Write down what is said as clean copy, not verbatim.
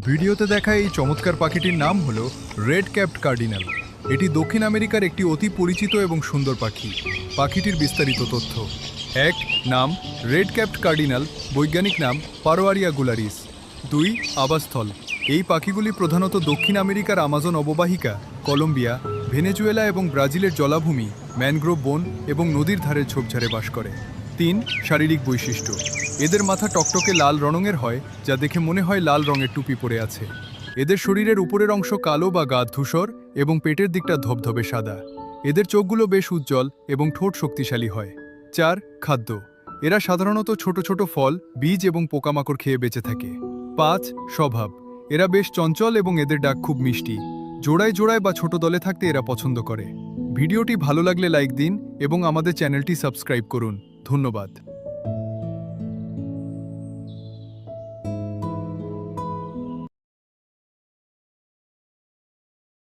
ভিডিওতে দেখা এই চমৎকার পাখিটির নাম হলো রেড ক্যাপড কার্ডিনাল। এটি দক্ষিণ আমেরিকার একটি অতি পরিচিত এবং সুন্দর পাখি। পাখিটির বিস্তারিত তথ্য: 1. নাম রেড ক্যাপড কার্ডিনাল, বৈজ্ঞানিক নাম পারোয়ারিয়া গুলারিস। 2. আবাসস্থল: এই পাখিগুলি প্রধানত দক্ষিণ আমেরিকার আমাজন অববাহিকা, কলম্বিয়া, ভেনেজুয়েলা এবং ব্রাজিলের জলাভূমি, ম্যানগ্রোভ বন এবং নদীর ধারের ঝোপঝাড়ে বাস করে। 3. শারীরিক বৈশিষ্ট্য: এদের মাথা টকটকে লাল রঙের হয়, যা দেখে মনে হয় লাল রঙের টুপি পরে আছে। এদের শরীরের উপরের অংশ কালো বা গাঢ় ধূসর এবং পেটের দিকটা ধবধবে সাদা। এদের চোখগুলো বেশ উজ্জ্বল এবং ঠোঁট শক্তিশালী হয়। 4. খাদ্য: এরা সাধারণত ছোট ছোট ফল, বীজ এবং পোকামাকড় খেয়ে বেঁচে থাকে। 5. স্বভাব: এরা বেশ চঞ্চল এবং এদের ডাক খুব মিষ্টি। জোড়ায় জোড়ায় বা ছোট দলে থাকতে এরা পছন্দ করে। ভিডিওটি ভালো লাগলে লাইক দিন এবং আমাদের চ্যানেলটি সাবস্ক্রাইব করুন। ধন্যবাদ।